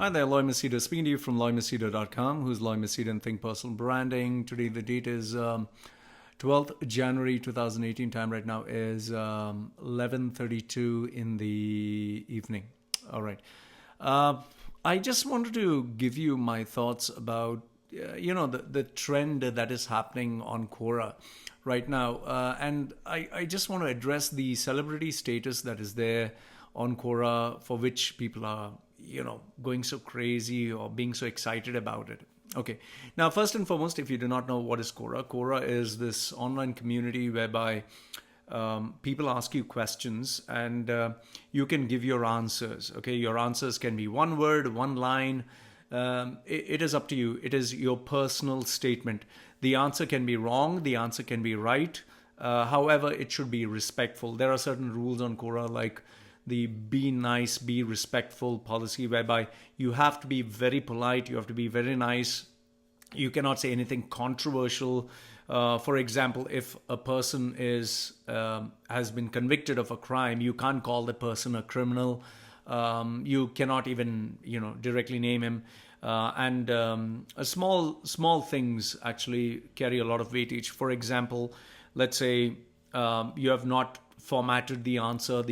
Hi there, Loy Machedo speaking to you from loymachedo.com. Who's Loy Machedo and Think Personal Branding. Today the date is 12th January 2018. Time right now is 11:32 in the evening. All right. I just wanted to give you my thoughts about the trend that is happening on Quora right now, and I just want to address the celebrity status that is there on Quora, for which people are going so crazy or being so excited about it. Okay, now first and foremost, if you do not know what is Quora, Quora is this online community whereby people ask you questions and you can give your answers. Okay, your answers can be one word, one line. It is up to you. It is your personal statement. The answer can be wrong, the answer can be right. However, it should be respectful. There are certain rules on Quora, like the be nice, be respectful policy, whereby you have to be very polite, you have to be very nice. You cannot say anything controversial. For example, if a person has been convicted of a crime, you can't call the person a criminal. You cannot even directly name him. Small things actually carry a lot of weightage. For example, let's say you have not formatted the answer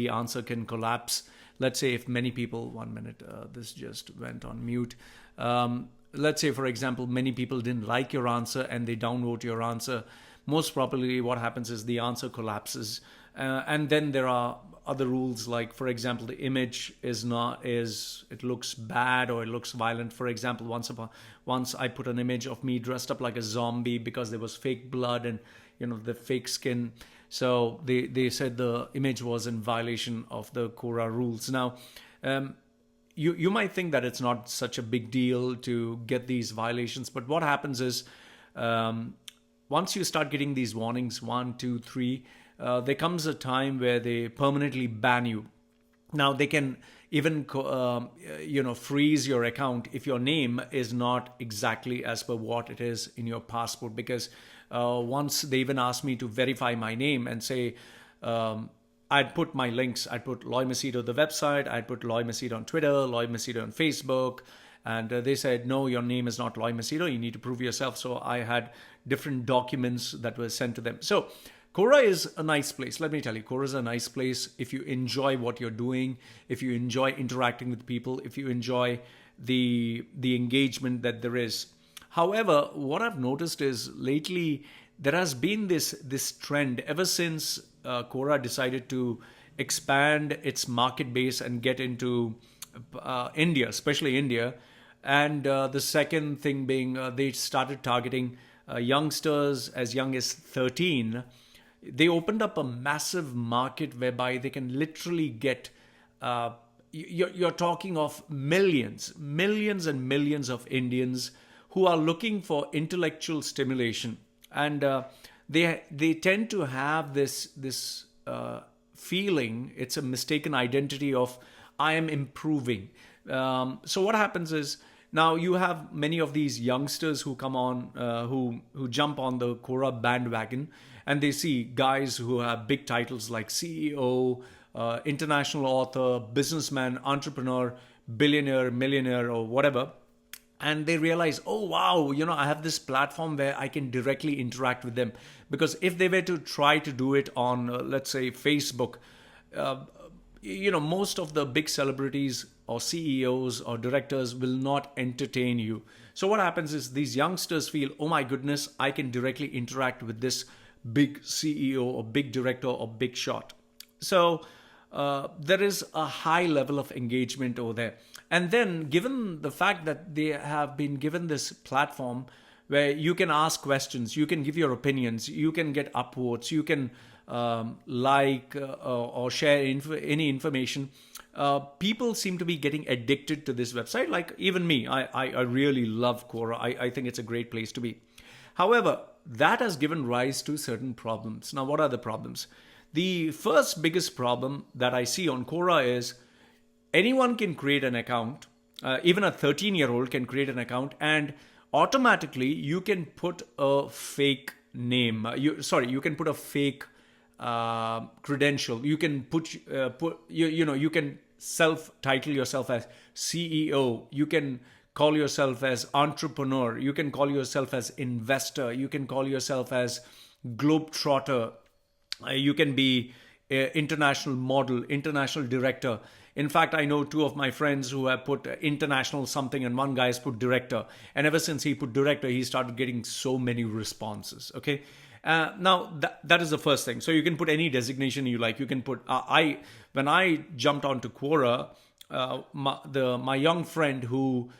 can collapse. Let's say if many people, 1 minute, this just went on mute. Let's say, for example, many people didn't like your answer and they downvote your answer. Most probably what happens is the answer collapses. And then there are other rules, like, for example, the image it looks bad or it looks violent. For example, once I put an image of me dressed up like a zombie because there was fake blood and the fake skin. So they said the image was in violation of the Quora rules. Now, you might think that it's not such a big deal to get these violations, but what happens is once you start getting these warnings, 1, 2, 3, there comes a time where they permanently ban you. Now they can even freeze your account if your name is not exactly as per what it is in your passport, because once they even asked me to verify my name and say I'd put my links. I'd put Loy Machedo, the website. I'd put Loy Machedo on Twitter, Loy Machedo on Facebook. And they said, no, your name is not Loy Machedo. You need to prove yourself. So I had different documents that were sent to them. So Quora is a nice place. Let me tell you, Quora is a nice place if you enjoy what you're doing, if you enjoy interacting with people, if you enjoy the engagement that there is. However, what I've noticed is lately there has been this trend ever since Quora decided to expand its market base and get into India, especially India. And the second thing being they started targeting youngsters as young as 13. They opened up a massive market whereby they can literally get, you're talking of millions and millions of Indians who are looking for intellectual stimulation. And they tend to have this feeling, it's a mistaken identity of, I am improving. So what happens is, now you have many of these youngsters who come on, who jump on the Quora bandwagon, and they see guys who have big titles like CEO, international author, businessman, entrepreneur, billionaire, millionaire, or whatever. And they realize, oh, wow, I have this platform where I can directly interact with them. Because if they were to try to do it on, let's say, Facebook, most of the big celebrities or CEOs or directors will not entertain you. So what happens is these youngsters feel, oh my goodness, I can directly interact with this big CEO or big director or big shot. So there is a high level of engagement over there. And then given the fact that they have been given this platform where you can ask questions, you can give your opinions, you can get upvotes, you can or share any information, people seem to be getting addicted to this website. Like even me, I really love Quora. I think it's a great place to be. However, that has given rise to certain problems. Now, what are the problems? The first biggest problem that I see on Quora is anyone can create an account. Even a 13-year-old can create an account, and automatically you can put a fake name. You can put a fake credential. You can you can title yourself as CEO. You can call yourself as entrepreneur. You can call yourself as investor. You can call yourself as globetrotter. You can be international model, international director. In fact, I know two of my friends who have put international something, and one guy has put director. And ever since he put director, he started getting so many responses. Okay. Now that is the first thing. So you can put any designation you like. You can put when I jumped onto Quora, my young friend who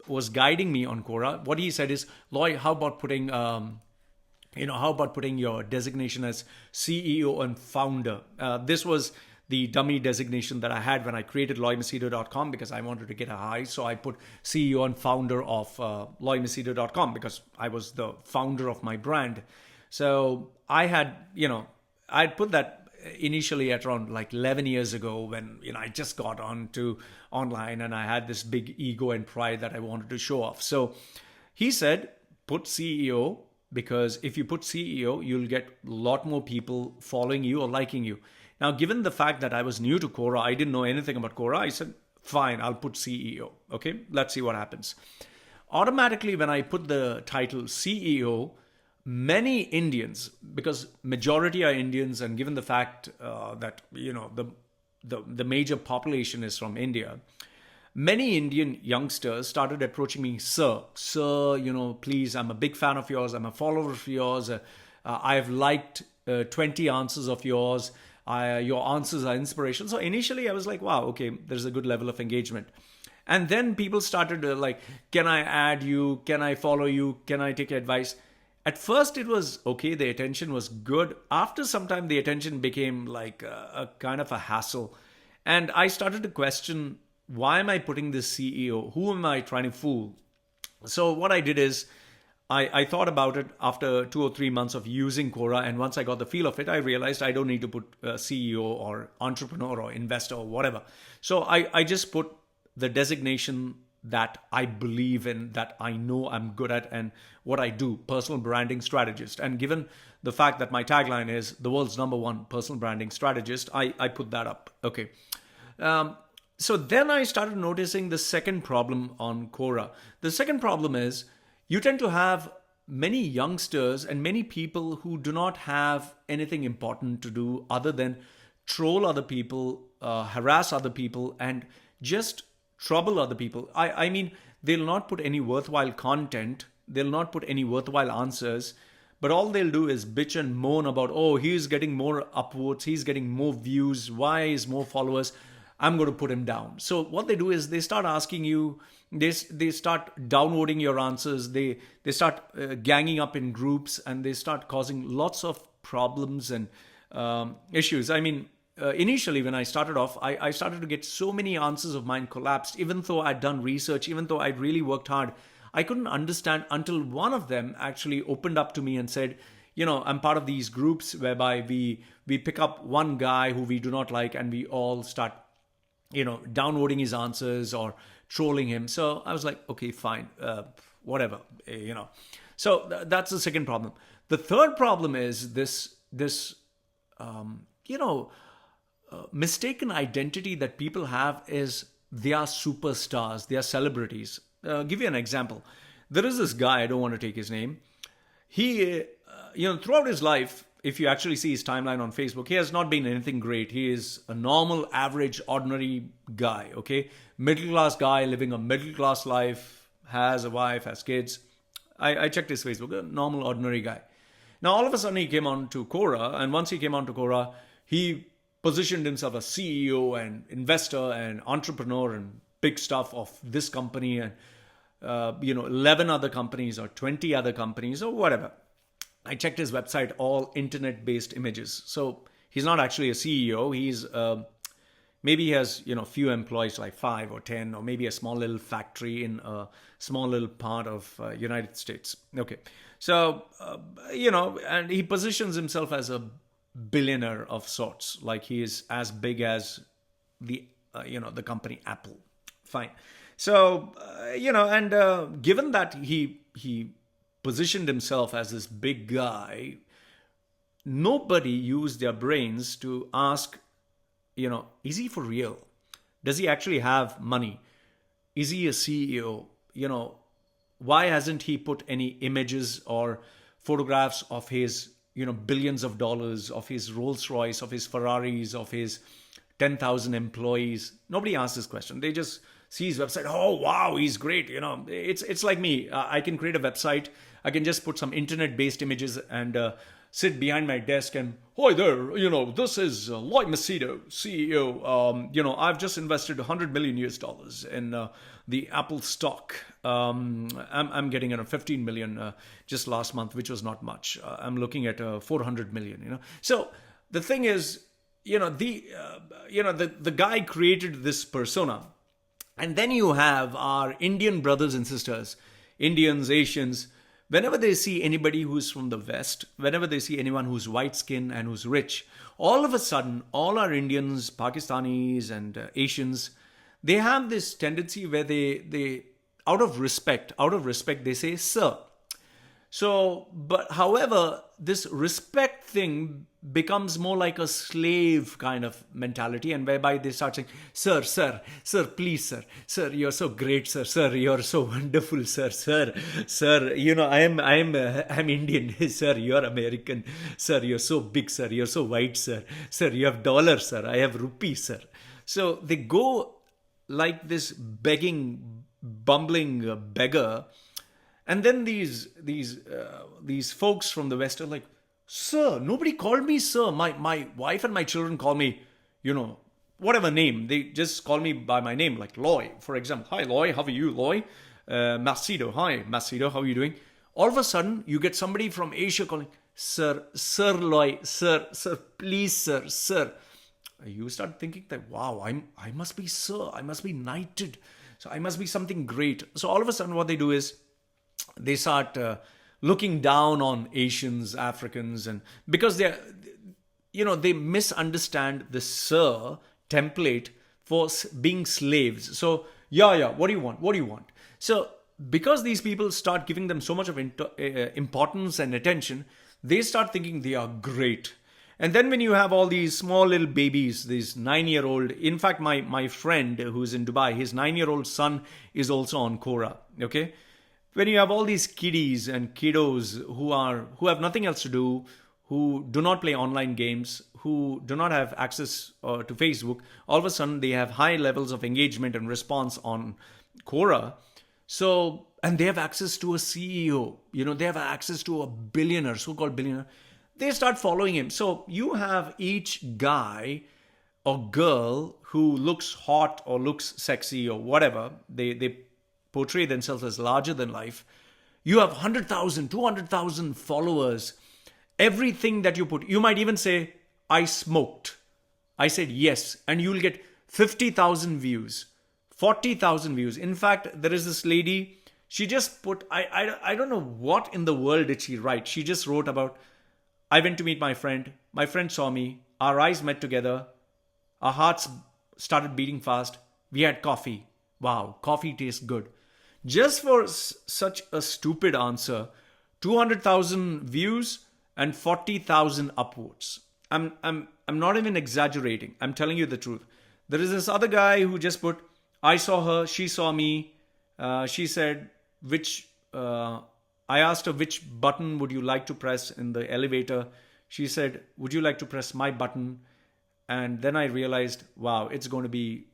was guiding me on Quora, what he said is, Lloyd, how about putting your designation as CEO and founder? This was the dummy designation that I had when I created LloydMachedo.com because I wanted to get a high. So I put CEO and founder of LloydMachedo.com because I was the founder of my brand. So I'd put that initially at around like 11 years ago when, I just got onto online and I had this big ego and pride that I wanted to show off. So he said, put CEO, because if you put CEO, you'll get a lot more people following you or liking you. Now, given the fact that I was new to Quora, I didn't know anything about Quora, I said, fine, I'll put CEO. Okay, let's see what happens. Automatically, when I put the title CEO, many Indians, because majority are Indians, and given the fact that, the major population is from India, many Indian youngsters started approaching me, sir, please, I'm a big fan of yours. I'm a follower of yours. I have liked 20 answers of yours. Your answers are inspiration. So initially I was like, wow, okay, there's a good level of engagement. And then people started like, can I add you? Can I follow you? Can I take advice? At first it was okay. The attention was good. After some time, the attention became like a kind of a hassle. And I started to question, why am I putting this CEO? Who am I trying to fool? So what I did is I thought about it after 2 or 3 months of using Quora. And once I got the feel of it, I realized I don't need to put CEO or entrepreneur or investor or whatever. So I just put the designation that I believe in, that I know I'm good at, and what I do, personal branding strategist. And given the fact that my tagline is the world's #1 personal branding strategist, I put that up. Okay. So then I started noticing the second problem on Quora. The second problem is you tend to have many youngsters and many people who do not have anything important to do other than troll other people, harass other people, and just trouble other people. I mean, they'll not put any worthwhile content. They'll not put any worthwhile answers. But all they'll do is bitch and moan about, oh, he's getting more upvotes. He's getting more views. Why is more followers? I'm going to put him down. So what they do is they start asking you, they start downvoting your answers. They start ganging up in groups, and they start causing lots of problems and issues. I mean, initially when I started off, I started to get so many answers of mine collapsed. Even though I'd done research, even though I'd really worked hard, I couldn't understand until one of them actually opened up to me and said, I'm part of these groups whereby we pick up one guy who we do not like, and we all start downvoting his answers or trolling him. So I was like, okay, fine, whatever, So that's the second problem. The third problem is this mistaken identity that people have is they are superstars, they are celebrities. Give you an example. There is this guy, I don't want to take his name. He, throughout his life, if you actually see his timeline on Facebook, he has not been anything great. He is a normal, average, ordinary guy, okay? Middle-class guy living a middle-class life, has a wife, has kids. I checked his Facebook, a normal, ordinary guy. Now, all of a sudden, he came on to Quora, and once he came on to Quora, he positioned himself as CEO and investor and entrepreneur and big stuff of this company and, 11 other companies or 20 other companies or whatever. I checked his website, all internet-based images. So he's not actually a CEO. He's maybe he has few employees, like 5 or 10, or maybe a small little factory in a small little part of United States. Okay, so and he positions himself as a billionaire of sorts, like he is as big as the the company Apple. Fine. So given that he positioned himself as this big guy, nobody used their brains to ask, is he for real? Does he actually have money? Is he a CEO? Why hasn't he put any images or photographs of his, billions of dollars, of his Rolls Royce, of his Ferraris, of his 10,000 employees? Nobody asks this question. They just see his website. Oh, wow, he's great. It's like me. I can create a website. I can just put some internet-based images and sit behind my desk and, hi there, this is Lloyd Machedo, CEO. I've just invested $100 million in the Apple stock. I'm getting 15 million just last month, which was not much. I'm looking at 400 million. So the thing is, the guy created this persona, and then you have our Indian brothers and sisters, Indians, Asians. Whenever they see anybody who's from the West, whenever they see anyone who's white skinned and who's rich, all of a sudden, all our Indians, Pakistanis, and Asians, they have this tendency where they out of respect, they say, sir. So, but however, this respect thing becomes more like a slave kind of mentality, and whereby they start saying, sir, please, sir, you're so great, sir, you're so wonderful, sir, I'm Indian, sir, you're American, sir, you're so big, sir, you're so white, sir, you have dollars, sir, I have rupees, sir. So they go like this begging, bumbling beggar. And then these folks from the West are like, sir, nobody called me sir. My wife and my children call me, whatever name. They just call me by my name, like Loy, for example. Hi, Loy. How are you, Loy? Machedo. Hi, Machedo. How are you doing? All of a sudden, you get somebody from Asia calling, sir, Loy, sir, please, sir. You start thinking that, wow, I must be sir. I must be knighted. So I must be something great. So all of a sudden, what they do is, they start looking down on Asians, Africans, and because they misunderstand the sir template for being slaves. So, what do you want? So, because these people start giving them so much of importance and attention, they start thinking they are great. And then when you have all these small little babies, these 9-year-old, in fact, my friend who's in Dubai, his 9-year-old son is also on Quora, okay? When you have all these kiddies and kiddos who have nothing else to do, who do not play online games, who do not have access to Facebook, all of a sudden they have high levels of engagement and response on Quora. So, and they have access to a CEO, they have access to a billionaire, so-called billionaire. They start following him. So you have each guy or girl who looks hot or looks sexy or whatever, they portray themselves as larger than life. You have 100,000, 200,000 followers. Everything that you put, you might even say, I smoked. I said yes. And you'll get 50,000 views, 40,000 views. In fact, there is this lady, she just put, I don't know what in the world did she write. She just wrote about, I went to meet my friend saw me, our eyes met together, our hearts started beating fast, we had coffee. Wow, coffee tastes good. Just for such a stupid answer, 200,000 views and 40,000 upvotes. I'm not even exaggerating. I'm telling you the truth. There is this other guy who just put, I saw her, she saw me. She said, I asked her which button would you like to press in the elevator. She said, would you like to press my button? And then I realized, wow, it's going to be,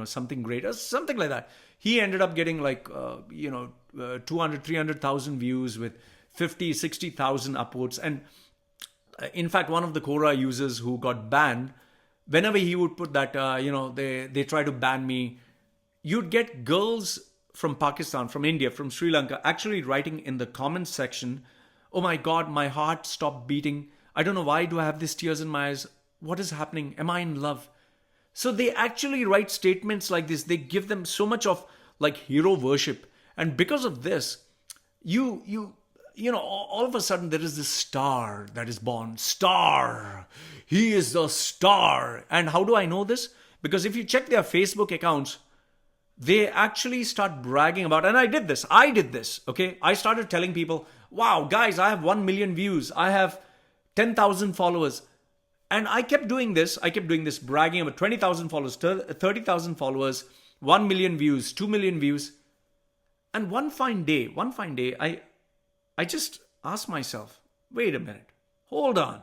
something great or something like that. He ended up getting 200, 300,000 views with 50, 60,000 upvotes. And in fact, one of the Quora users who got banned, whenever he would put that, they try to ban me, you'd get girls from Pakistan, from India, from Sri Lanka, actually writing in the comments section, oh my God, my heart stopped beating. I don't know, why do I have these tears in my eyes? What is happening? Am I in love? So they actually write statements like this. They give them so much of hero worship. And because of this, all of a sudden there is this star that is born. Star. He is the star. And how do I know this? Because if you check their Facebook accounts, they actually start bragging about, and I did this, okay? I started telling people, wow, guys, I have 1 million views. I have 10,000 followers. And I kept doing this. I kept doing this, bragging about 20,000 followers, 30,000 followers, 1 million views, 2 million views. And one fine day, I just asked myself, wait a minute, hold on.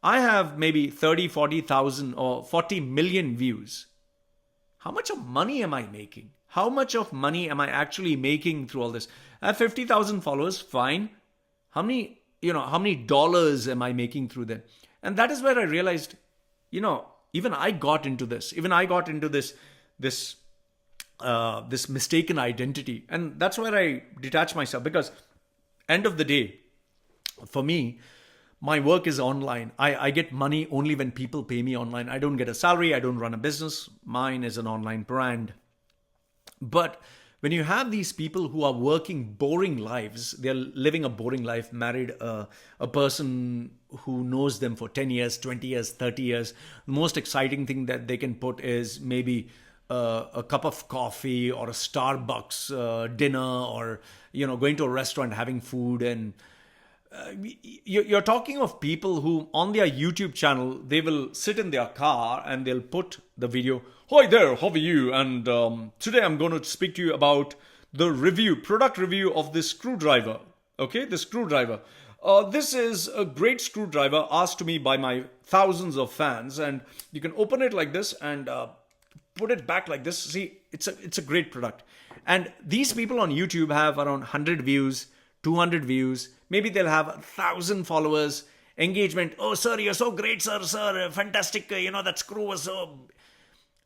I have maybe 30, 40,000 or 40 million views. How much of money am I making? How much of money am I actually making through all this? I have 50,000 followers, fine. How many dollars am I making through that? And that is where I realized, even I got into this. Even I got into this mistaken identity. And that's where I detach myself, because end of the day, for me, my work is online. I get money only when people pay me online. I don't get a salary. I don't run a business. Mine is an online brand. But when you have these people who are working boring lives, they're living a boring life, married a person who knows them for 10 years, 20 years, 30 years. The most exciting thing that they can put is maybe a cup of coffee or a Starbucks dinner, or, going to a restaurant, having food. And you're talking of people who on their YouTube channel, they will sit in their car and they'll put the video, "Hi there, how are you? And today I'm going to speak to you about the product review of this screwdriver. Okay, the screwdriver. This is a great screwdriver asked to me by my thousands of fans, and you can open it like this and put it back like this. See, it's a great product." And these people on YouTube have around 100 views, 200 views. Maybe they'll have 1,000 followers, engagement. "Oh, sir, you're so great, sir, fantastic. That screw was so..."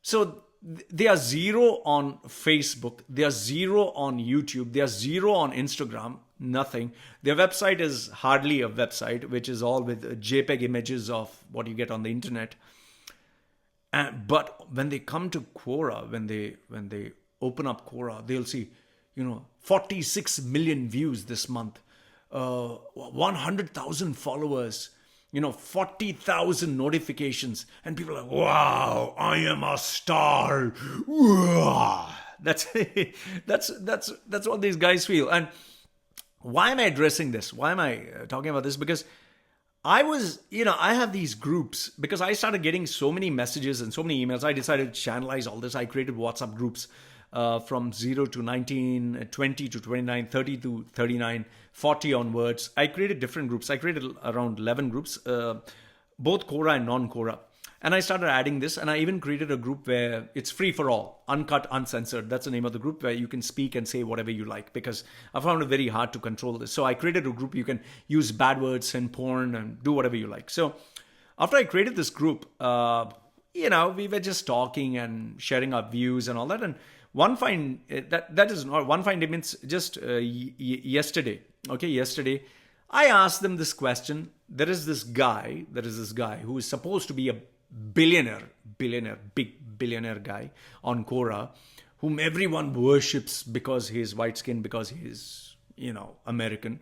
So they are zero on Facebook. They are zero on YouTube. They are zero on Instagram. Nothing. Their website is hardly a website, which is all with JPEG images of what you get on the internet. But when they come to Quora, when they open up Quora, they'll see, 46 million views this month, 100,000 followers, 40,000 notifications, and people are like, "Wow, I am a star." That's what these guys feel. And why am I addressing this? Why am I talking about this? Because I have these groups, because I started getting so many messages and so many emails. I decided to channelize all this. I created WhatsApp groups from 0 to 19, 20 to 29, 30 to 39, 40 onwards. I created different groups. I created around 11 groups, both Quora and non-Quora. And I started adding this, and I even created a group where it's free for all, uncut, uncensored. That's the name of the group, where you can speak and say whatever you like, because I found it very hard to control this. So I created a group. You can use bad words and porn and do whatever you like. So after I created this group, we were just talking and sharing our views and all that. And one fine, that is not one fine day, means just yesterday. Okay, yesterday, I asked them this question. There is this guy who is supposed to be a big billionaire guy on Quora, whom everyone worships because he's white skinned, because he's, American.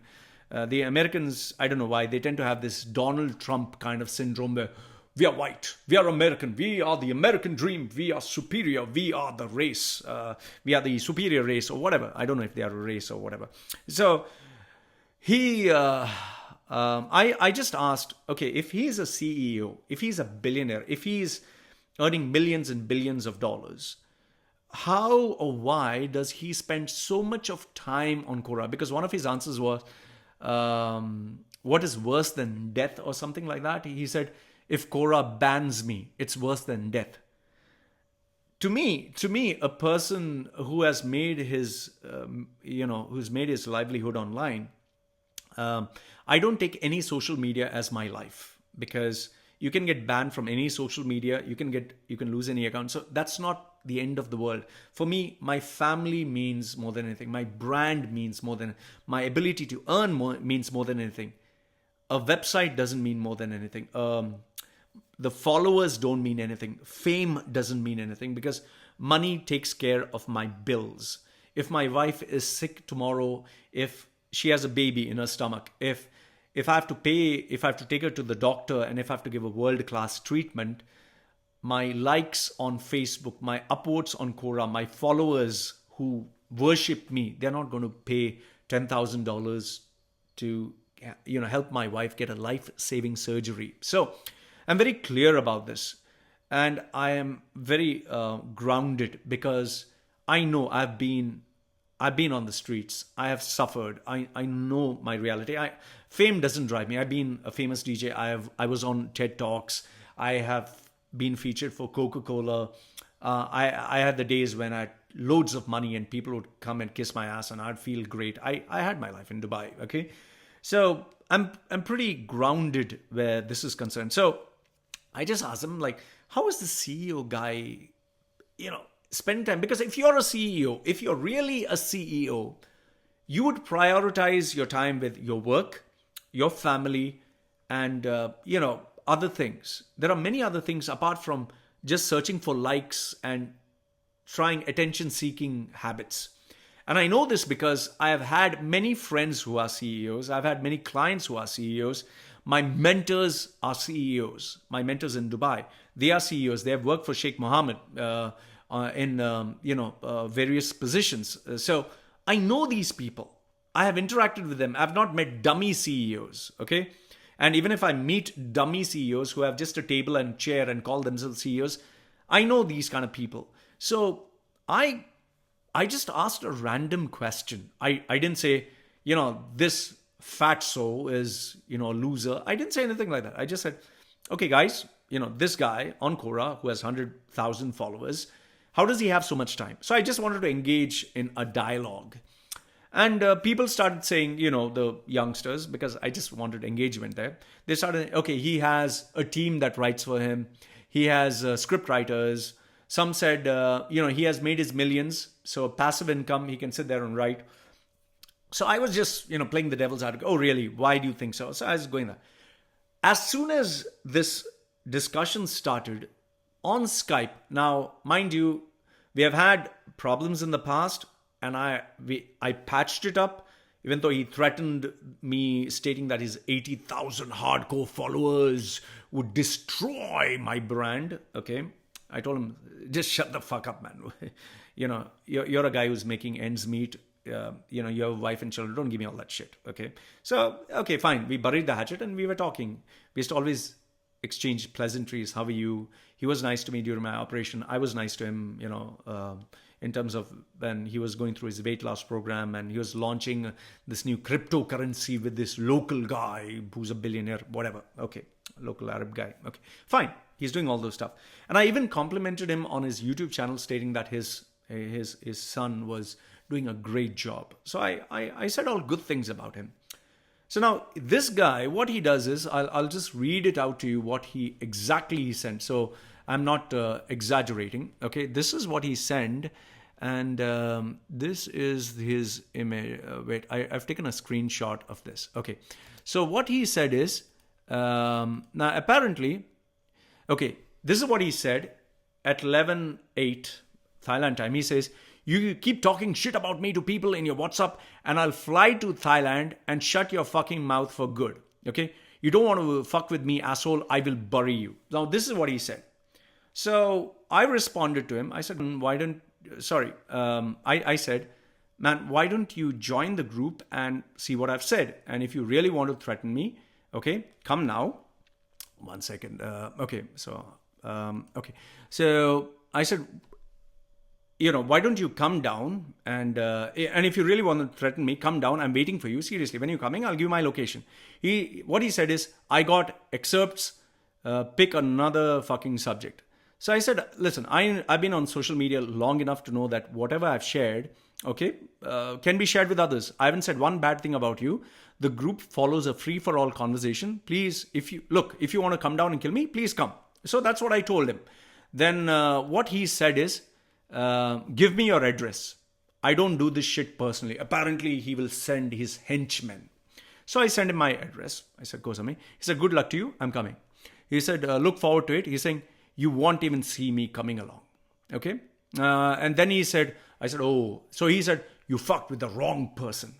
The Americans, I don't know why, they tend to have this Donald Trump kind of syndrome where we are white, we are American, we are the American dream, we are superior, we are the race, we are the superior race, or whatever. I don't know if they are a race or whatever. So I just asked, okay, if he's a CEO, if he's a billionaire, if he's earning millions and billions of dollars, how or why does he spend so much of time on Quora? Because one of his answers was, what is worse than death or something like that? He said, if Quora bans me, it's worse than death. To me, a person who has made his, who's made his livelihood online, I don't take any social media as my life, because you can get banned from any social media. You can lose any account. So that's not the end of the world. For me, my family means more than anything. My brand means more than, my ability to earn more means more than anything. A website doesn't mean more than anything. The followers don't mean anything. Fame doesn't mean anything, because money takes care of my bills. If my wife is sick tomorrow, if she has a baby in her stomach, if I have to take her to the doctor, and if I have to give a world-class treatment, my likes on Facebook, my upvotes on Quora, my followers who worship me, they're not going to pay $10,000 to help my wife get a life-saving surgery. So I'm very clear about this. And I am very grounded because I know I've been on the streets. I have suffered. I know my reality. Fame doesn't drive me. I've been a famous DJ. I was on TED Talks. I have been featured for Coca-Cola. I had the days when I had loads of money and people would come and kiss my ass and I'd feel great. I had my life in Dubai. Okay, so I'm pretty grounded where this is concerned. So I just asked him, like, how is the CEO guy, spending time? Because if you're a CEO, if you're really a CEO, you would prioritize your time with your work, your family, and, other things. There are many other things apart from just searching for likes and trying attention-seeking habits. And I know this because I have had many friends who are CEOs. I've had many clients who are CEOs. My mentors are CEOs. My mentors in Dubai, they are CEOs. They have worked for Sheikh Mohammed in various positions. So I know these people. I have interacted with them. I've not met dummy CEOs. Okay, and even if I meet dummy CEOs who have just a table and chair and call themselves CEOs, I know these kind of people. So I just asked a random question. I didn't say, this fatso is, a loser. I didn't say anything like that. I just said, okay, guys, this guy on Quora who has 100,000 followers, how does he have so much time? So I just wanted to engage in a dialogue. And people started saying, the youngsters, because I just wanted engagement there. They started, okay, he has a team that writes for him. He has script writers. Some said, he has made his millions. So passive income, he can sit there and write. So I was just, playing the devil's advocate. Oh, really? Why do you think so? So I was going there. As soon as this discussion started on Skype, now, mind you, we have had problems in the past. And I patched it up, even though he threatened me, stating that his 80,000 hardcore followers would destroy my brand. Okay, I told him, just shut the fuck up, man. You're a guy who's making ends meet. You have a wife and children. Don't give me all that shit. Okay, so okay, fine. We buried the hatchet and we were talking. We used to always exchange pleasantries. How are you? He was nice to me during my operation. I was nice to him. In terms of when he was going through his weight loss program and he was launching this new cryptocurrency with this local guy who's a billionaire, whatever. Okay, local Arab guy. Okay, fine. He's doing all those stuff. And I even complimented him on his YouTube channel, stating that his son was doing a great job. So I said all good things about him. So now this guy, what he does is, I'll just read it out to you what he exactly sent. So I'm not exaggerating. Okay, this is what he sent. And this is his image. Wait, I've taken a screenshot of this. Okay, so what he said is, now apparently, okay, this is what he said at 11:08 Thailand time. He says, you keep talking shit about me to people in your WhatsApp and I'll fly to Thailand and shut your fucking mouth for good. Okay, you don't want to fuck with me, asshole. I will bury you. Now, this is what he said. So I responded to him. I said, I said, man, why don't you join the group and see what I've said? And if you really want to threaten me, okay, come now. 1 second. Okay. So I said, why don't you come down and if you really want to threaten me, come down. I'm waiting for you. Seriously, when you're coming, I'll give you my location. What he said is, I got excerpts, pick another fucking subject. So I said, listen, I've been on social media long enough to know that whatever I've shared, okay, can be shared with others. I haven't said one bad thing about you. The group follows a free-for-all conversation. Please, if you want to come down and kill me, please come. So that's what I told him. Then what he said is, give me your address. I don't do this shit personally. Apparently, he will send his henchmen. So I sent him my address. I said, Kosami. He said, good luck to you. I'm coming. He said, look forward to it. He's saying, you won't even see me coming along. Okay. And then I said, oh. So he said, you fucked with the wrong person.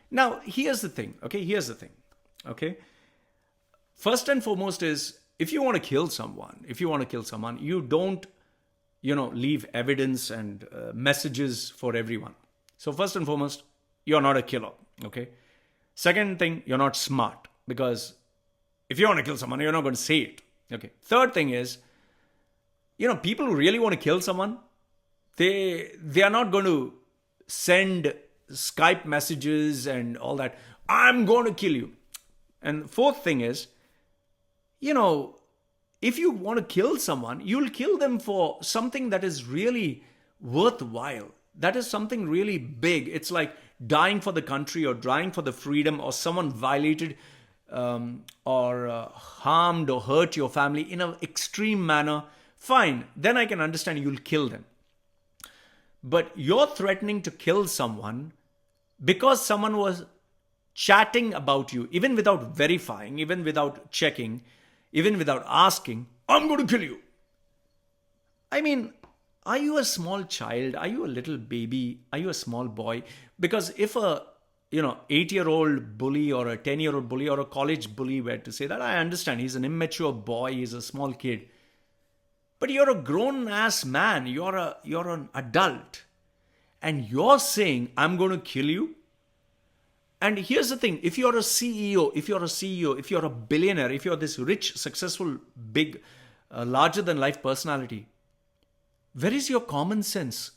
Now, here's the thing. Okay. First and foremost is, if you want to kill someone, you don't, leave evidence and messages for everyone. So first and foremost, you're not a killer. Okay. Second thing, you're not smart, because if you want to kill someone, you're not going to say it. Okay. Third thing is, people who really want to kill someone, they are not going to send Skype messages and all that. I'm going to kill you. And fourth thing is, if you want to kill someone, you'll kill them for something that is really worthwhile. That is something really big. It's like dying for the country or dying for the freedom, or someone violated or harmed or hurt your family in an extreme manner. Fine, then I can understand you'll kill them. But you're threatening to kill someone because someone was chatting about you, even without verifying, even without checking, even without asking, I'm going to kill you. I mean, are you a small child? Are you a little baby? Are you a small boy? Because if a 8-year-old bully or a 10-year-old bully or a college bully were to say that, I understand. He's an immature boy. He's a small kid. But you're a grown-ass man. You're an adult. And you're saying, I'm going to kill you. And here's the thing. If you're a CEO, if you're a billionaire, if you're this rich, successful, big, larger-than-life personality, where is your common sense?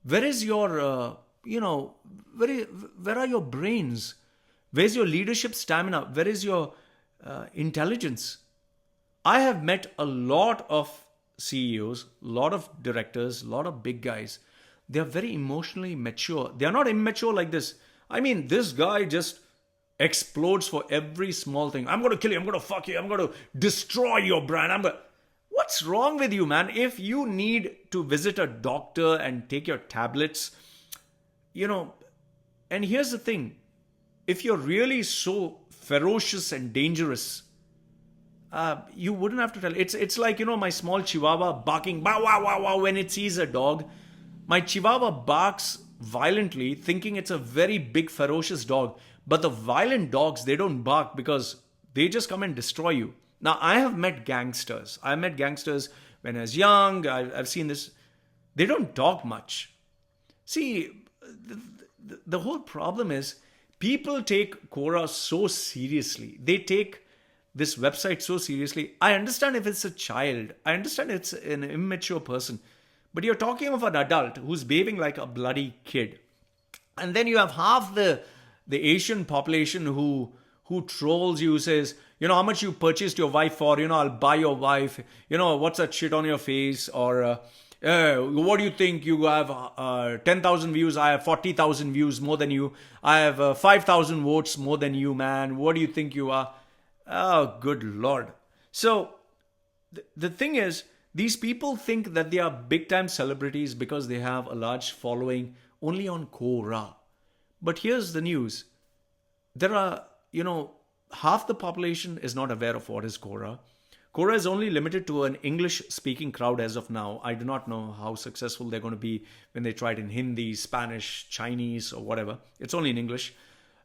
Where is your, where are your brains? Where's your leadership stamina? Where is your intelligence? I have met a lot of CEOs, a lot of directors, a lot of big guys. They are very emotionally mature. They are not immature like this. I mean, this guy just explodes for every small thing. I'm going to kill you. I'm going to fuck you. I'm going to destroy your brand. What's wrong with you, man? If you need to visit a doctor and take your tablets, and here's the thing. If you're really so ferocious and dangerous, you wouldn't have to tell. It's like, my small chihuahua barking, bow, wow, wow, wow, when it sees a dog. My chihuahua barks violently, thinking it's a very big, ferocious dog. But the violent dogs, they don't bark because they just come and destroy you. Now, I have met gangsters. I met gangsters when I was young. I've seen this. They don't talk much. See, the whole problem is people take Quora so seriously. They take this website so seriously. I understand if it's a child. I understand it's an immature person. But you're talking of an adult who's behaving like a bloody kid. And then you have half the Asian population who trolls you, says, how much you purchased your wife for, I'll buy your wife, what's that shit on your face, or what do you think, you have 10,000 views, I have 40,000 views more than you, I have 5,000 votes more than you, man, what do you think you are? Oh, good Lord. So the thing is, these people think that they are big time celebrities because they have a large following only on Quora. But here's the news. There are, half the population is not aware of what is Quora. Quora is only limited to an English-speaking crowd as of now. I do not know how successful they're going to be when they try it in Hindi, Spanish, Chinese, or whatever. It's only in English.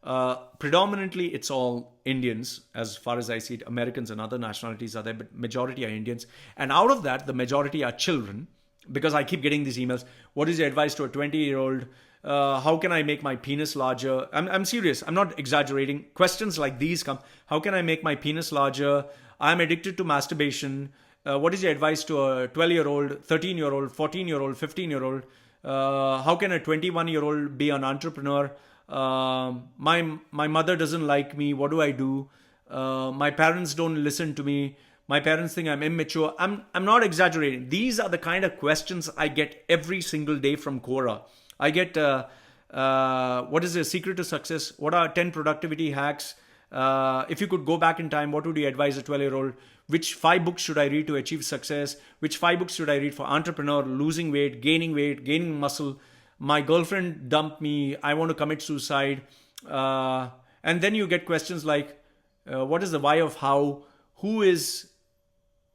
Predominantly, it's all Indians, as far as I see it. Americans and other nationalities are there, but majority are Indians. And out of that, the majority are children, because I keep getting these emails. What is your advice to a 20-year-old? How can I make my penis larger? I'm serious. I'm not exaggerating. Questions like these come. How can I make my penis larger? I'm addicted to masturbation. What is your advice to a 12-year-old, 13-year-old, 14-year-old, 15-year-old? How can a 21-year-old be an entrepreneur? My mother doesn't like me. What do I do? My parents don't listen to me. My parents think I'm immature. I'm not exaggerating. These are the kind of questions I get every single day from Quora. I get, what is the secret to success? What are 10 productivity hacks? If you could go back in time, what would you advise a 12-year-old? Which 5 books should I read to achieve success? Which 5 books should I read for entrepreneur, losing weight, gaining muscle? My girlfriend dumped me. I want to commit suicide. And then you get questions like, what is the why of how? Who is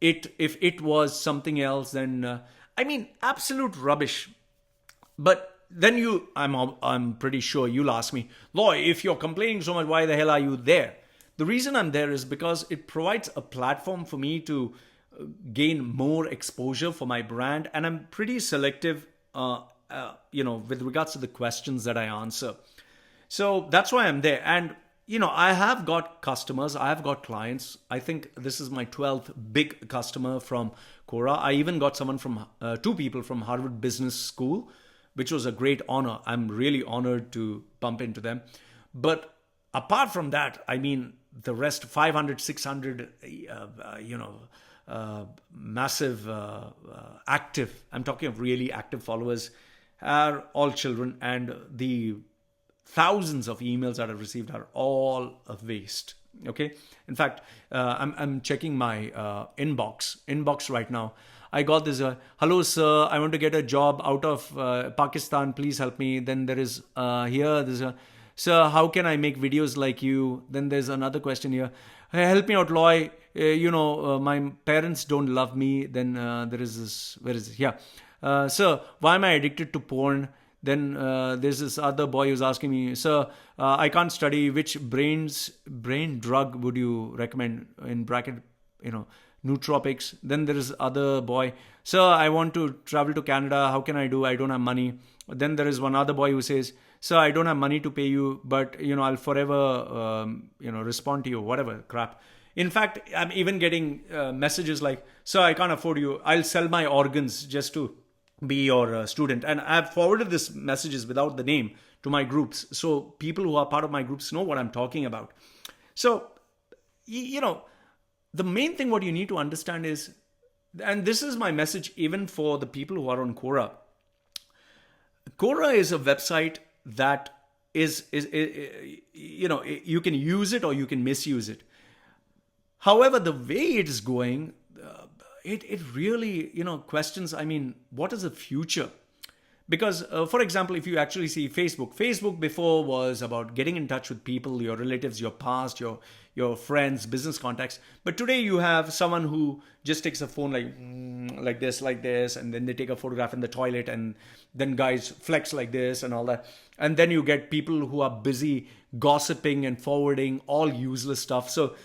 it? If it was something else, then absolute rubbish. But then I'm pretty sure you'll ask me, Loy, if you're complaining so much, why the hell are you there? The reason I'm there is because it provides a platform for me to gain more exposure for my brand, and I'm pretty selective, with regards to the questions that I answer. So that's why I'm there. And I have got customers, I have got clients. I think this is my 12th big customer from Quora. I even got someone from, two people from Harvard Business School, which was a great honor. I'm really honored to bump into them. But apart from that, I mean, the rest, 500, 600, massive, active, I'm talking of really active followers, are all children, and the thousands of emails that I've received are all a waste. Okay. In fact, I'm checking my inbox right now. I got this, hello sir, I want to get a job out of Pakistan, please help me. Then there is there's a, sir, how can I make videos like you? Then there's another question here. Hey, help me out, Loy. My parents don't love me. Then there is this, where is it? Yeah. Sir, why am I addicted to porn? Then there's this other boy who's asking me, sir, I can't study. Which brain drug would you recommend? In bracket, nootropics. Then there is other boy, sir, I want to travel to Canada. How can I do? I don't have money. Then there is one other boy who says, sir, I don't have money to pay you, but I'll forever respond to you, whatever crap. In fact, I'm even getting messages like, sir, I can't afford you. I'll sell my organs just to be your student. And I've forwarded these messages without the name to my groups, so people who are part of my groups know what I'm talking about. So the main thing what you need to understand is, and this is my message even for the people who are on Quora. Quora is a website that is you can use it or you can misuse it. However, the way it is going, it really, questions, I mean, what is the future? Because, for example, if you actually see Facebook before was about getting in touch with people, your relatives, your past, your friends, business contacts. But today you have someone who just takes a phone like this, and then they take a photograph in the toilet, and then guys flex like this and all that. And then you get people who are busy gossiping and forwarding all useless stuff. So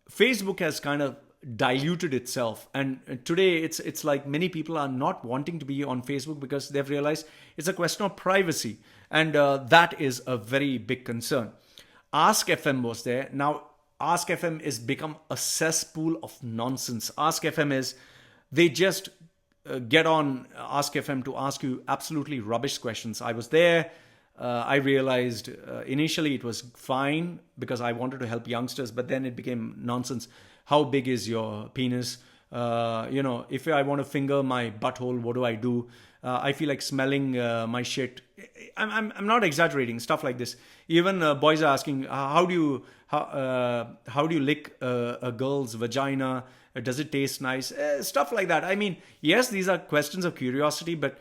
Facebook has kind of diluted itself, and today it's like many people are not wanting to be on Facebook because they've realized it's a question of privacy, and that is a very big concern. Ask FM was there. Now Ask FM is become a cesspool of nonsense. Ask FM is, they just get on Ask FM to ask you absolutely rubbish questions. I was there. I realized initially it was fine because I wanted to help youngsters, but then it became nonsense. How big is your penis? If I want to finger my butthole, what do I do? I feel like smelling my shit. I'm not exaggerating. Stuff like this. Even boys are asking, how do you lick a girl's vagina? Does it taste nice? Stuff like that. I mean, yes, these are questions of curiosity, but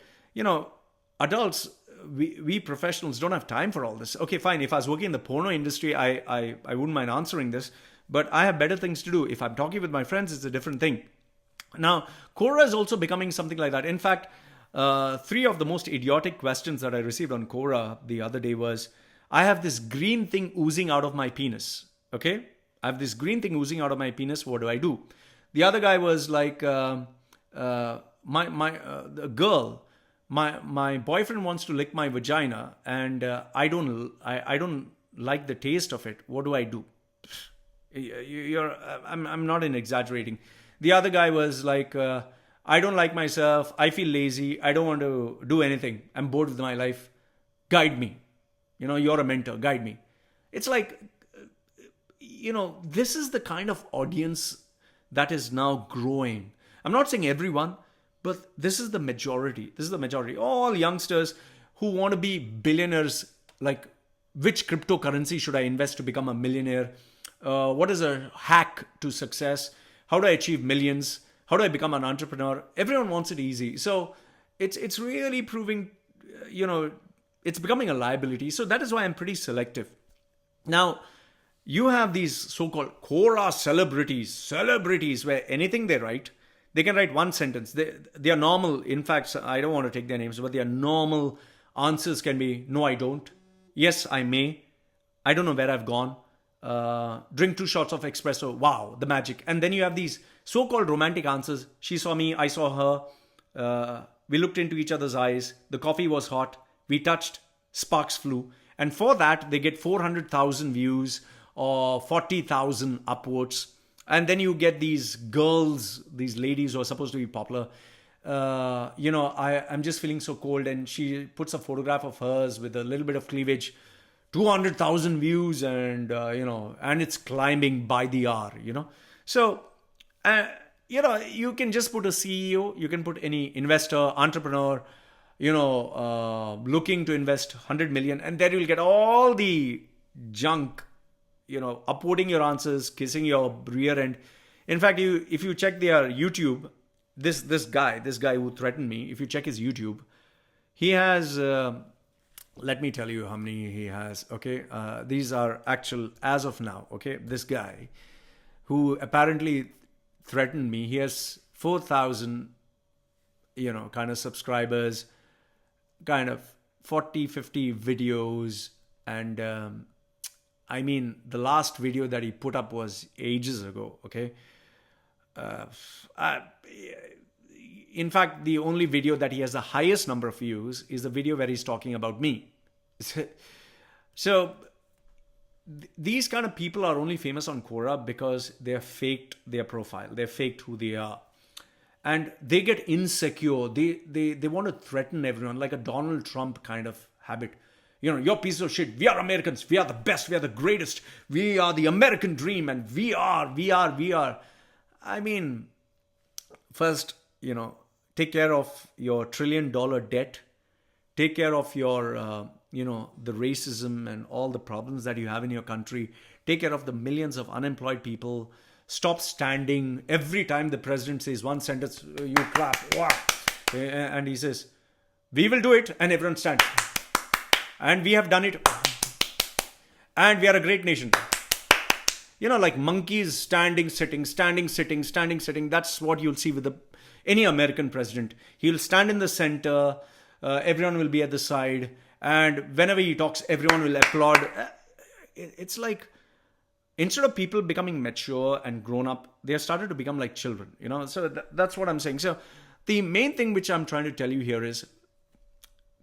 adults, we professionals don't have time for all this. Okay, fine. If I was working in the porno industry, I wouldn't mind answering this, but I have better things to do. If I'm talking with my friends, it's a different thing. Now, Quora is also becoming something like that. In fact, 3 of the most idiotic questions that I received on Quora the other day was, I have this green thing oozing out of my penis. Okay? I have this green thing oozing out of my penis. What do I do? The other guy was like, the girl, my boyfriend wants to lick my vagina, and I don't like the taste of it. What do I do? I'm not exaggerating. The other guy was like, I don't like myself. I feel lazy. I don't want to do anything. I'm bored with my life. Guide me. You're a mentor. Guide me. It's like, this is the kind of audience that is now growing. I'm not saying everyone, but this is the majority. This is the majority. All youngsters who want to be billionaires, like, which cryptocurrency should I invest to become a millionaire? What is a hack to success? How do I achieve millions? How do I become an entrepreneur? Everyone wants it easy. So it's really proving, it's becoming a liability. So that is why I'm pretty selective. Now, you have these so-called Quora celebrities where anything they write, they can write one sentence. They are normal. In fact, I don't want to take their names, but their normal answers can be, no, I don't. Yes, I may. I don't know where I've gone. Drink 2 shots of espresso. Wow, the magic. And then you have these so-called romantic answers. She saw me, I saw her. We looked into each other's eyes. The coffee was hot. We touched. Sparks flew. And for that, they get 400,000 views or 40,000 upvotes. And then you get these girls, these ladies who are supposed to be popular. I'm just feeling so cold. And she puts a photograph of hers with a little bit of cleavage, 200,000 views, and, and it's climbing by the hour, So, you can just put a CEO, you can put any investor, entrepreneur, looking to invest 100 million, and then you'll get all the junk, upvoting your answers, kissing your rear end. In fact, if you check their YouTube, this guy who threatened me, if you check his YouTube, he has, let me tell you how many he has. Okay. These are actual as of now. Okay. This guy who apparently threatened me, he has 4,000, kind of subscribers, kind of 40, 50 videos. And, the last video that he put up was ages ago. Okay. In fact, the only video that he has the highest number of views is the video where he's talking about me. So these kind of people are only famous on Quora because they have faked their profile. They've faked who they are. And they get insecure. They want to threaten everyone like a Donald Trump kind of habit. You're piece of shit. We are Americans. We are the best. We are the greatest. We are the American dream. And we are. First, take care of your $1 trillion debt. Take care of your, the racism and all the problems that you have in your country. Take care of the millions of unemployed people. Stop standing. Every time the president says one sentence, you clap. Wow. And he says, we will do it. And everyone stands. And we have done it. And we are a great nation. Like monkeys standing, sitting, standing, sitting, standing, sitting. That's what you'll see with any American president. He'll stand in the center. Everyone will be at the side. And whenever he talks, everyone will applaud. It's like, instead of people becoming mature and grown up, they have started to become like children. So that's what I'm saying. So the main thing which I'm trying to tell you here is,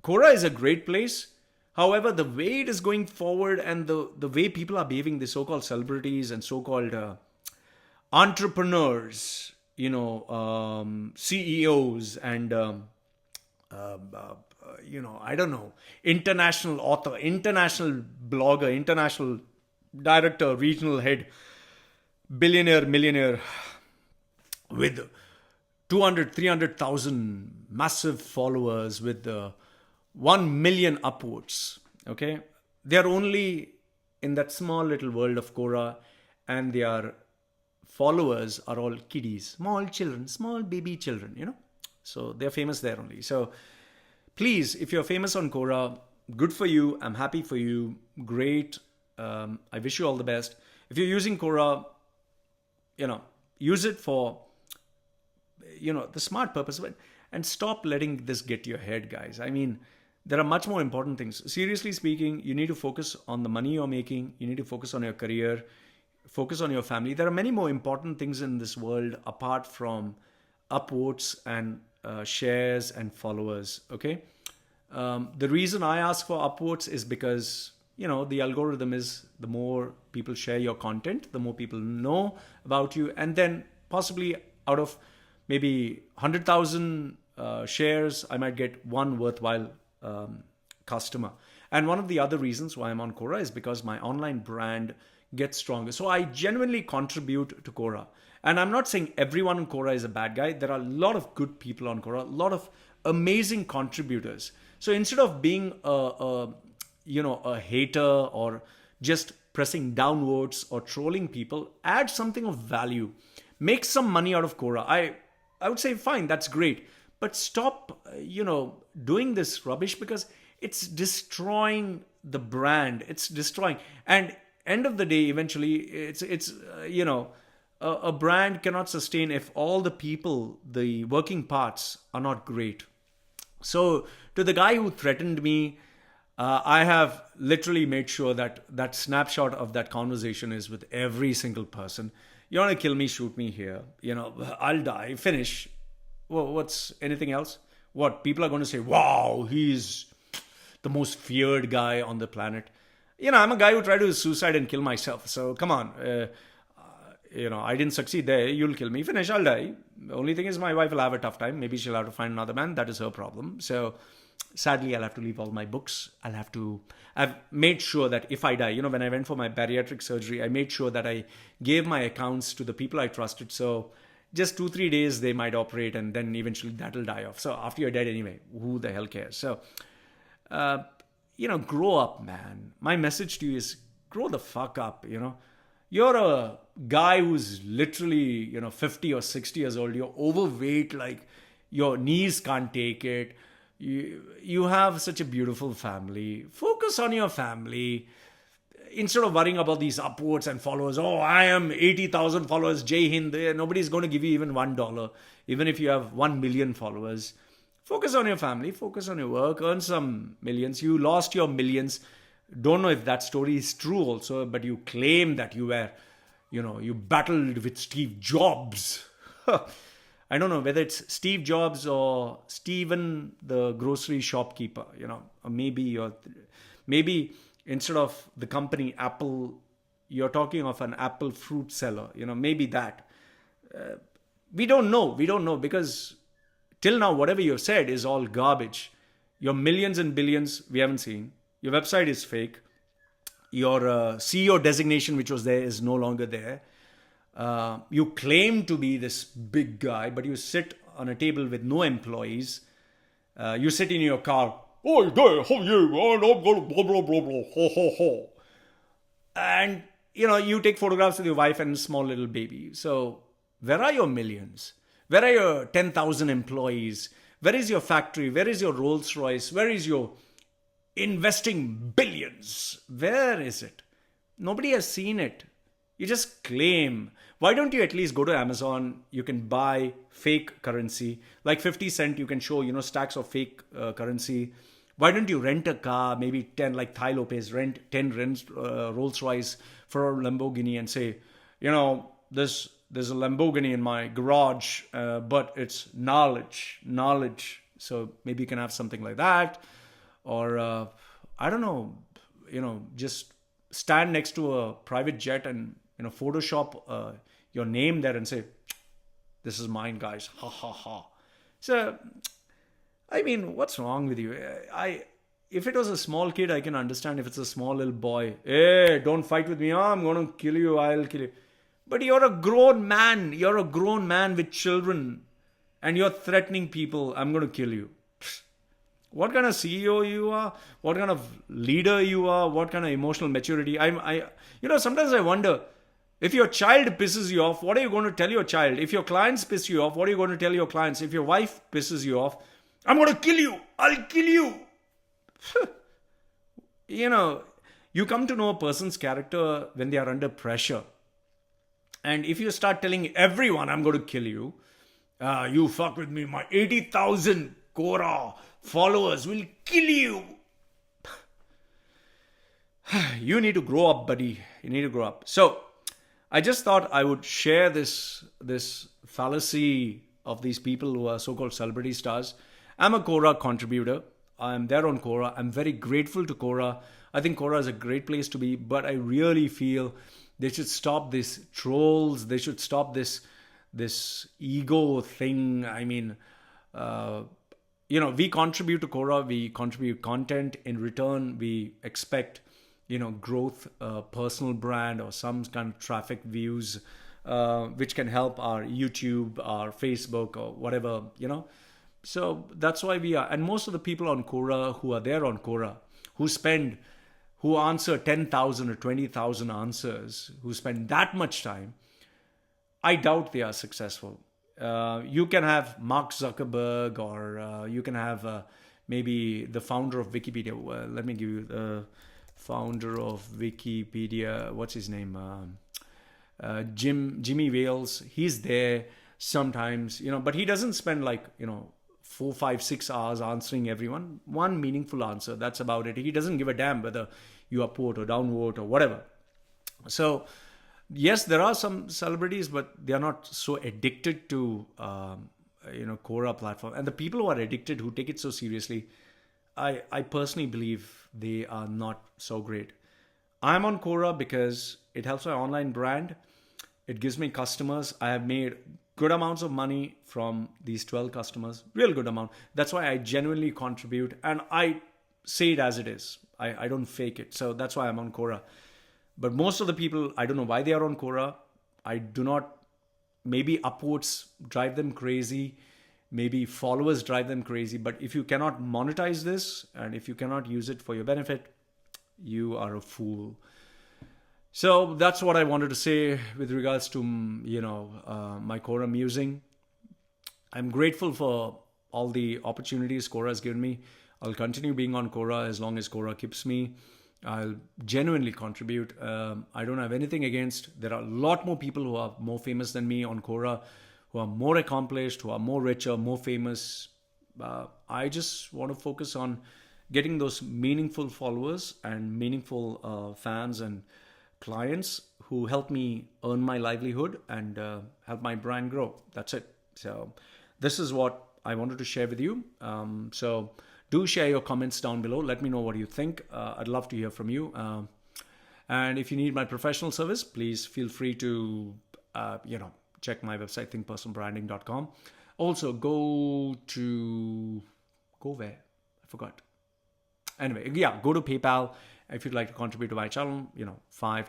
Quora is a great place. However, the way it is going forward and the way people are behaving, the so-called celebrities and so-called entrepreneurs, CEOs and, I don't know, international author, international blogger, international director, regional head, billionaire, millionaire with 200, 300,000 massive followers with 1 million upvotes. Okay. They're only in that small little world of Quora, and their followers are all kiddies, small children, small baby children, So they're famous there only. So please, if you're famous on Quora, good for you. I'm happy for you. Great. I wish you all the best. If you're using Quora, use it for, the smart purpose of it, and stop letting this get to your head, guys. There are much more important things. Seriously speaking, you need to focus on the money you're making. You need to focus on your career, focus on your family. There are many more important things in this world apart from upvotes and shares and followers. Okay. The reason I ask for upvotes is because, the algorithm is the more people share your content, the more people know about you. And then possibly out of maybe 100,000 shares, I might get one worthwhile customer. And one of the other reasons why I'm on Quora is because my online brand gets stronger. So I genuinely contribute to Quora. And I'm not saying everyone on Quora is a bad guy. There are a lot of good people on Quora, a lot of amazing contributors. So instead of being a hater or just pressing downwards or trolling people, add something of value. Make some money out of Quora. I would say, fine, that's great. But stop, doing this rubbish, because it's destroying the brand. It's destroying. And end of the day, eventually, it's a brand cannot sustain if all the people, the working parts are not great. So to the guy who threatened me, I have literally made sure that that snapshot of that conversation is with every single person. You want to kill me, shoot me here. I'll die, finish. Well, what's anything else? What? People are going to say, wow, he's the most feared guy on the planet. I'm a guy who tried to suicide and kill myself. So come on. I didn't succeed there. You'll kill me. Finish. I'll die. The only thing is my wife will have a tough time. Maybe she'll have to find another man. That is her problem. So sadly, I'll have to leave all my books. I've made sure that if I die, when I went for my bariatric surgery, I made sure that I gave my accounts to the people I trusted. So just 2-3 days, they might operate and then eventually that'll die off. So after you're dead anyway, who the hell cares? So, grow up, man. My message to you is grow the fuck up, You're a guy who's literally, 50 or 60 years old. You're overweight, like your knees can't take it. You have such a beautiful family. Focus on your family. Instead of worrying about these upvotes and followers, I am 80,000 followers, Jai Hind, nobody's going to give you even $1, even if you have 1 million followers. Focus on your family, focus on your work, earn some millions. You lost your millions. Don't know if that story is true also, but you claim that you were, you battled with Steve Jobs. I don't know whether it's Steve Jobs or Steven, the grocery shopkeeper, or maybe instead of the company Apple, you're talking of an apple fruit seller, maybe that. We don't know because till now, whatever you've said is all garbage. Your millions and billions, we haven't seen. Your website is fake. Your CEO designation, which was there, is no longer there. You claim to be this big guy, but you sit on a table with no employees. You sit in your car. Oh, there, how are you? Oh, no, blah, blah, blah, blah, blah, ho, ho, ho. And, you take photographs with your wife and small little baby. So where are your millions? Where are your 10,000 employees? Where is your factory? Where is your Rolls Royce? Where is your investing billions? Where is it? Nobody has seen it. You just claim. Why don't you at least go to Amazon? You can buy fake currency. Like 50 cent, you can show, stacks of fake currency. Why don't you rent a car, maybe 10, like Thai Lopez, rent 10 Rolls Royce for a Lamborghini and say, there's a Lamborghini in my garage, but it's knowledge. So maybe you can have something like that. Or, I don't know, just stand next to a private jet and, Photoshop your name there and say, this is mine, guys. Ha, ha, ha. So, I mean, what's wrong with you? If it was a small kid, I can understand. If it's a small little boy, hey, don't fight with me. I'm going to kill you. I'll kill you. But you're a grown man. You're a grown man with children. And you're threatening people. I'm going to kill you. What kind of CEO you are? What kind of leader you are? What kind of emotional maturity? Sometimes I wonder, if your child pisses you off, what are you going to tell your child? If your clients piss you off, what are you going to tell your clients? If your wife pisses you off, I'm going to kill you. I'll kill you. You come to know a person's character when they are under pressure. And if you start telling everyone, I'm going to kill you, you fuck with me, my 80,000 Quora followers will kill you. You need to grow up, buddy. You need to grow up. So I just thought I would share this fallacy of these people who are so-called celebrity stars. I'm a Quora contributor. I'm there on Quora. I'm very grateful to Quora. I think Quora is a great place to be, but I really feel they should stop these trolls. They should stop this ego thing. I mean, we contribute to Quora. We contribute content. In return, we expect, growth, personal brand, or some kind of traffic views, which can help our YouTube, our Facebook, or whatever, So that's why we are. And most of the people on Quora who are there on Quora, who answer 10,000 or 20,000 answers, who spend that much time, I doubt they are successful. You can have Mark Zuckerberg, or you can have maybe the founder of Wikipedia. Let me give you the founder of Wikipedia. What's his name? Jimmy Wales. He's there sometimes, but he doesn't spend 4, 5, 6 hours answering everyone. One meaningful answer. That's about it. He doesn't give a damn whether you upvote or downvote or whatever. So, yes, there are some celebrities, but they are not so addicted to, Quora platform. And the people who are addicted, who take it so seriously, I personally believe they are not so great. I'm on Quora because it helps my online brand. It gives me customers. I have made good amounts of money from these 12 customers, real good amount. That's why I genuinely contribute and I say it as it is. I don't fake it. So that's why I'm on Quora. But most of the people, I don't know why they are on Quora. I do not, maybe upwards drive them crazy. Maybe followers drive them crazy. But if you cannot monetize this and if you cannot use it for your benefit, you are a fool. So that's what I wanted to say with regards to, my Quora musing. I'm grateful for all the opportunities Quora has given me. I'll continue being on Quora as long as Quora keeps me. I'll genuinely contribute. I don't have anything against. There are a lot more people who are more famous than me on Quora, who are more accomplished, who are more richer, more famous. I just want to focus on getting those meaningful followers and meaningful fans and clients who help me earn my livelihood and help my brand grow. That's it. So this is what I wanted to share with you. So do share your comments down below. Let me know what you think. I'd love to hear from you. And if you need my professional service, please feel free to, check my website, thinkpersonalbranding.com. Also, go where? I forgot. Anyway, yeah, go to PayPal if you'd like to contribute to my channel. $5,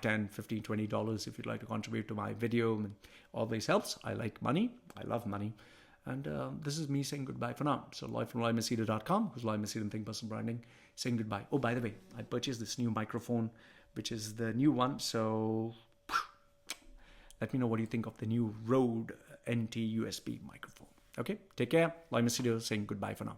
$10, $15, $20 if you'd like to contribute to my video. And always helps. I like money. I love money. And this is me saying goodbye for now. So Lloyd from Machedo.com, who's Lloyd Machedo and Think Personal Branding, saying goodbye. Oh, by the way, I purchased this new microphone, which is the new one. So let me know what you think of the new Rode NT USB microphone. Okay, take care. Lloyd Machedo saying goodbye for now.